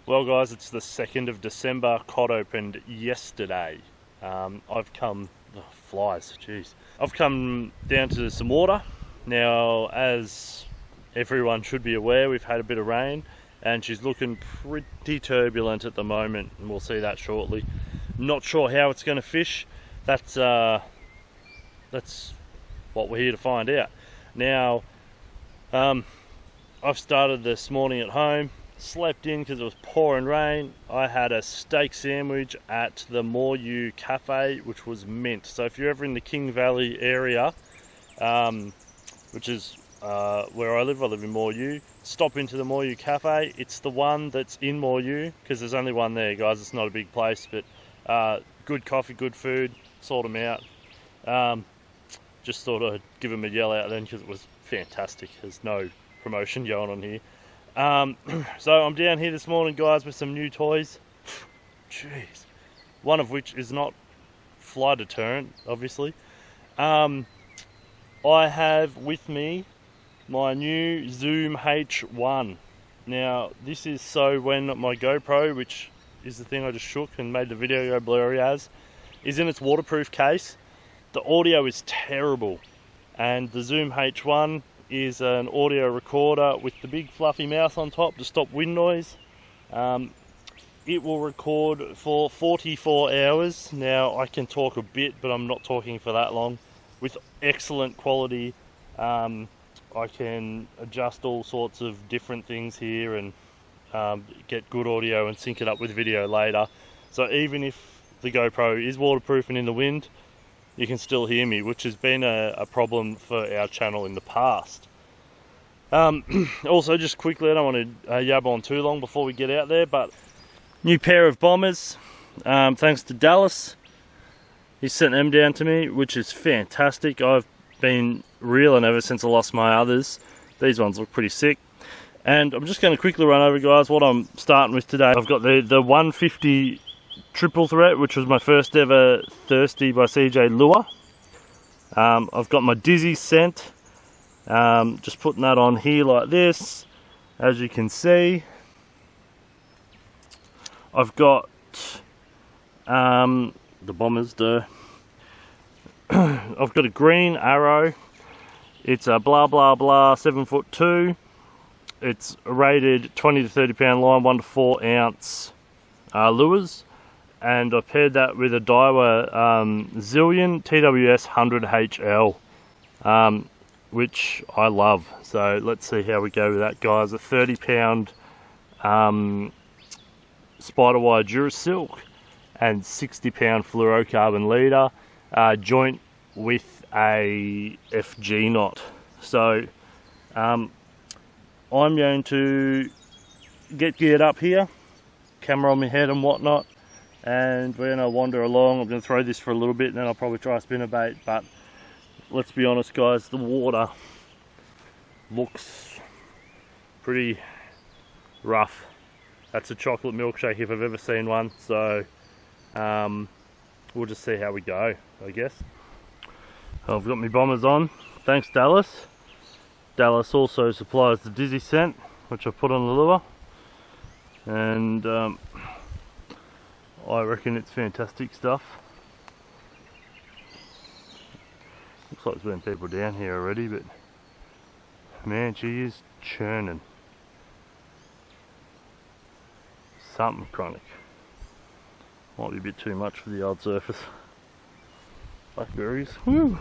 Well guys, it's the 2nd of December, cod opened yesterday. I've come, flies, jeez. I've come down to some water. Now, as everyone should be aware, we've had a bit of rain and she's looking pretty turbulent at the moment, and we'll see that shortly. Not sure how it's going to fish. That's what we're here to find out. Now, I've started this morning at home, slept in because it was pouring rain. I had a steak sandwich at the Moreau Cafe, which was mint. So if you're ever in the King Valley area, which is where I live in Moreau, stop into the Moreau Cafe. It's the one that's in Moreau, because there's only one there, guys. It's not a big place, but good coffee, good food, sort them out. Just thought I'd give them a yell out then because it was fantastic. There's no promotion going on here. So I'm down here this morning, guys, with some new toys. Jeez. One of which is not fly deterrent, obviously. I have with me my new Zoom H1. Now, this is so when my GoPro, which is the thing I just shook and made the video go blurry as, is in its waterproof case, the audio is terrible. And the Zoom H1 is an audio recorder with the big fluffy mouth on top to stop wind noise. It will record for 44 hours. Now, I can talk a bit, but I'm not talking for that long. With excellent quality. I can adjust all sorts of different things here and get good audio and sync it up with video later. So even if the GoPro is waterproof and in the wind, you can still hear me, which has been a problem for our channel in the past. Also, just quickly, I don't want to yab on too long before we get out there, but new pair of bombers, thanks to Dallas. He sent them down to me, which is fantastic. I've been reeling ever since I lost my others. These ones look pretty sick. And I'm just going to quickly run over, guys, what I'm starting with today. I've got the 150 triple threat, which was my first ever Thirsty by CJ lure. I've got my Dizzy scent, just putting that on here like this, as you can see. I've got the bombers, I've got a green arrow. It's a blah blah blah 7'2". It's rated 20 to 30 pound line, 1 to 4 ounce lures. And I paired that with a Daiwa Zillion TWS 100HL, which I love. So let's see how we go with that, guys. A 30 pound Spiderwire Durasilk and 60 pound fluorocarbon leader, joint with a FG knot. So I'm going to get geared up here, camera on my head and whatnot, and we're going to wander along. I'm going to throw this for a little bit and then I'll probably try a spinnerbait. But let's be honest, guys, the water looks pretty rough. That's a chocolate milkshake if I've ever seen one. So we'll just see how we go, I guess. I've got my bombers on, thanks Dallas. Dallas also supplies the Dizzy scent, which I put on the lure, and I reckon it's fantastic stuff. Looks like there's been people down here already, but man, she is churning. Something chronic. Might be a bit too much for the old surface. Blackberries, woo!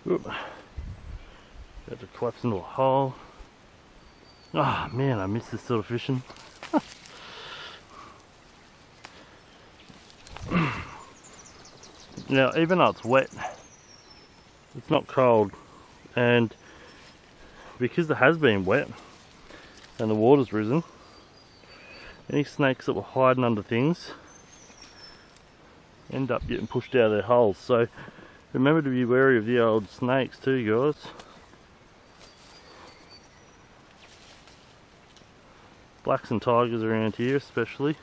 Oop. Got to collapse into a hole. Ah, oh, man, I miss this sort of fishing. Now, even though it's wet, it's not cold, and because it has been wet and the water's risen, any snakes that were hiding under things end up getting pushed out of their holes. So remember to be wary of the old snakes too, guys. Blacks and tigers around here especially.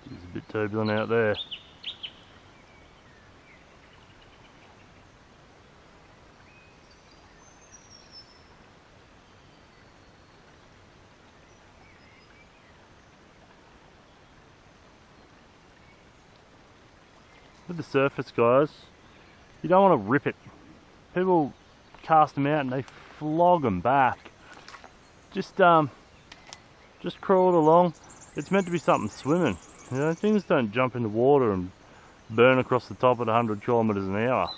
It's a bit turbulent out there. with the surface, guys, you don't want to rip it. People cast them out and they flog them back. Just crawl it along. It's meant to be something swimming. You know, things don't jump in the water and burn across the top at 100 kilometers an hour.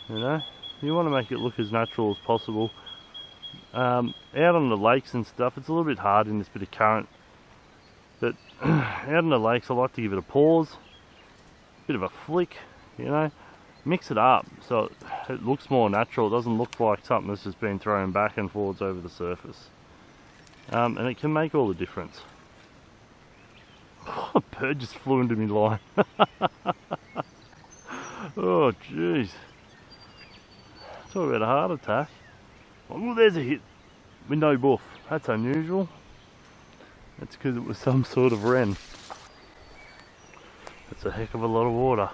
You know, you want to make it look as natural as possible. Out on the lakes and stuff, it's a little bit hard in this bit of current. But out on the lakes, I like to give it a pause, bit of a flick, you know, mix it up so it looks more natural. It doesn't look like something that's just been thrown back and forwards over the surface. And it can make all the difference. Oh, a bird just flew into me line. Oh, jeez. Talk about a heart attack. Oh, there's a hit with no buff. That's unusual. That's because it was some sort of wren. That's a heck of a lot of water.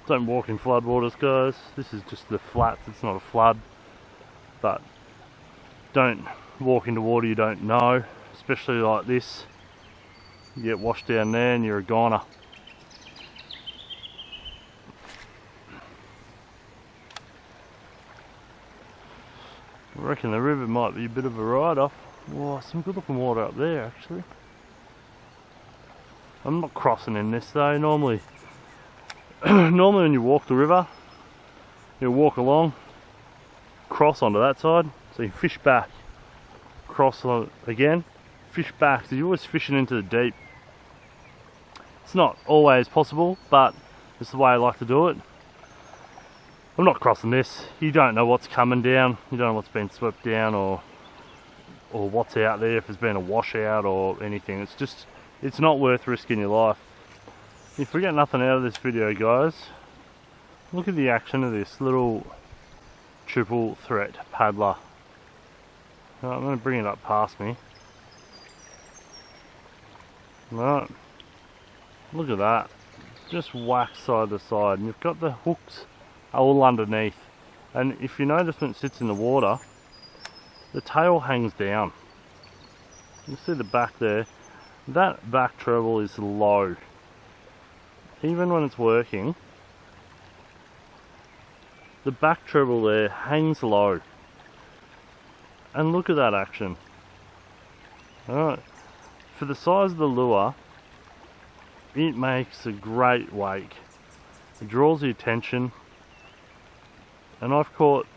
Don't walk in floodwaters, guys. This is just the flats, it's not a flood. But don't walk into water you don't know, especially like this. You get washed down there and you're a goner. I reckon the river might be a bit of a ride-off. Wow, some good looking water up there actually. I'm not crossing in this though. Normally when you walk the river, you walk along, cross onto that side, so you fish back, cross on again, fish back, so you're always fishing into the deep. It's not always possible, but it's the way I like to do it. I'm not crossing this. You don't know what's coming down, you don't know what's been swept down or what's out there, if there's been a washout or anything. It's just, it's not worth risking your life. If we get nothing out of this video, guys, look at the action of this little triple threat paddler. Right, I'm going to bring it up past me. Right, look at that. Just whack side to side, and you've got the hooks all underneath. And if you notice when it sits in the water, the tail hangs down. You see the back there? That back treble is low. Even when it's working, the back treble there hangs low. And look at that action. Alright, for the size of the lure, it makes a great wake. It draws the attention, and I've caught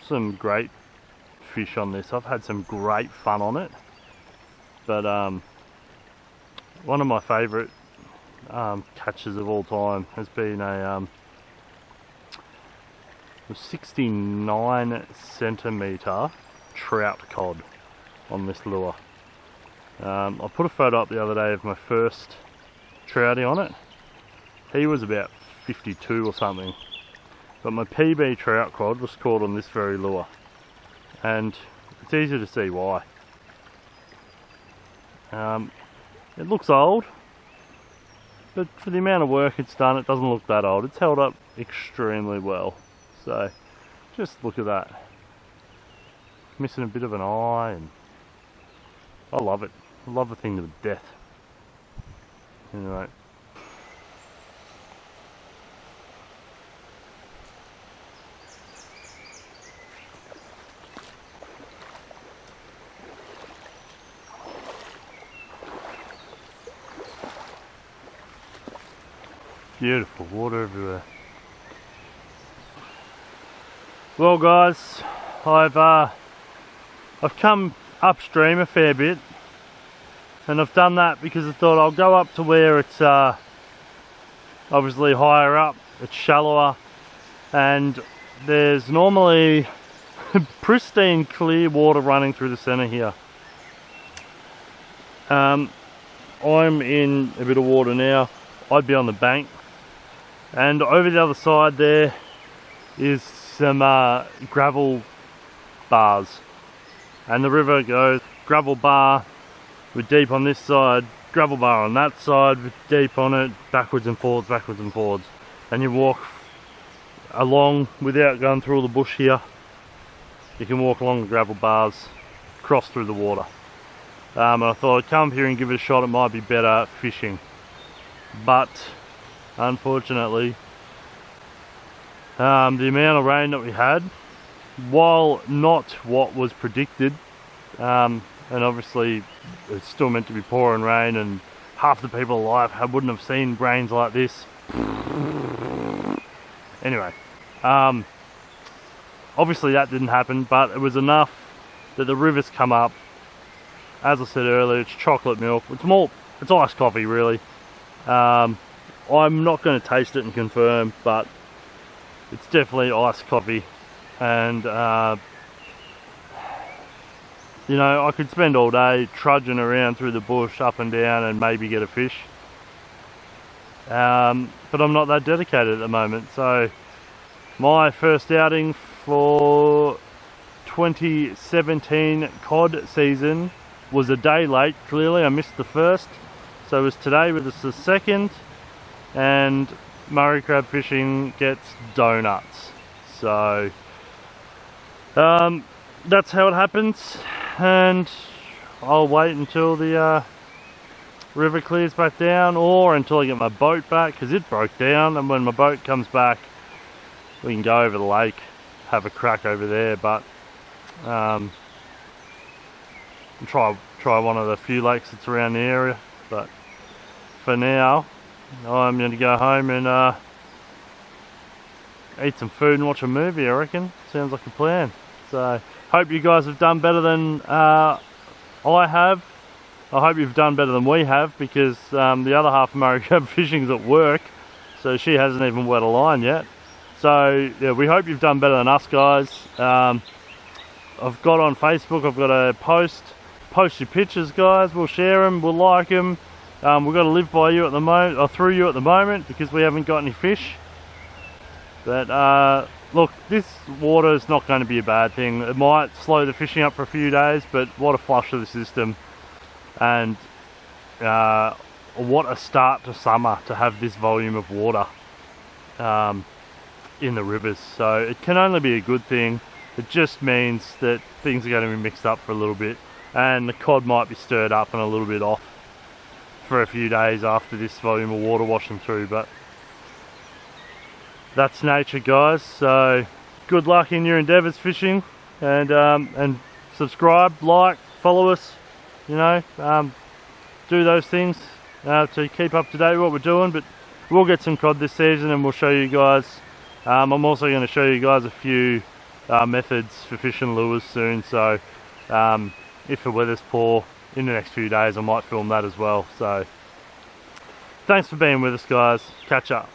some great fish on this. I've had some great fun on it. But one of my favourite catches of all time has been a 69 centimetre trout cod on this lure. I put a photo up the other day of my first troutie on it. He was about 52 or something, but my PB trout cod was caught on this very lure, and it's easy to see why. It looks old, but for the amount of work it's done, it doesn't look that old. It's held up extremely well. So, just look at that. Missing a bit of an eye, and I love it. I love the thing to death. Anyway. Beautiful water everywhere. Well guys, I've come upstream a fair bit, and I've done that because I thought I'll go up to where it's obviously higher up, it's shallower, and there's normally pristine clear water running through the centre here. I'm in a bit of water now. I'd be on the bank, and over the other side there is some gravel bars, and the river goes gravel bar with deep on this side, gravel bar on that side with deep on it, backwards and forwards, and you walk along without going through all the bush here. You can walk along the gravel bars, cross through the water. And I thought I'd come here and give it a shot. It might be better fishing, but unfortunately the amount of rain that we had, while not what was predicted, and obviously it's still meant to be pouring rain, and half the people alive wouldn't have seen rains like this. Anyway, obviously that didn't happen, but it was enough that the rivers come up. As I said earlier, it's chocolate milk. It's iced coffee really. I'm not going to taste it and confirm, but it's definitely iced coffee. And you know, I could spend all day trudging around through the bush up and down and maybe get a fish, but I'm not that dedicated at the moment. So my first outing for 2017 cod season was a day late. Clearly I missed the first, so it was today with the second, and Murray crab fishing gets donuts. So that's how it happens, and I'll wait until the river clears back down, or until I get my boat back, because it broke down, and when my boat comes back we can go over the lake, have a crack over there. But try one of the few lakes that's around the area. But for now I'm going to go home and eat some food and watch a movie, I reckon. Sounds like a plan. So hope you guys have done better than I have. I hope you've done better than we have, because the other half of Murray crab fishing is at work, so she hasn't even wet a line yet. So yeah, we hope you've done better than us, guys. I've got on Facebook, I've got a post your pictures, guys. We'll share them, we'll like them. We've got to live by you at the moment, or through you at the moment, because we haven't got any fish. But look, this water is not going to be a bad thing. It might slow the fishing up for a few days, but what a flush of the system, and what a start to summer to have this volume of water in the rivers. So it can only be a good thing. It just means that things are going to be mixed up for a little bit, and the cod might be stirred up and a little bit off for a few days after this volume of water washing through. But that's nature, guys. So good luck in your endeavours fishing, and subscribe, like, follow us, you know, do those things to keep up to date with what we're doing. But we'll get some cod this season, and we'll show you guys. I'm also going to show you guys a few methods for fishing lures soon. So if the weather's poor in the next few days, I might film that as well. So thanks for being with us, guys. Catch up.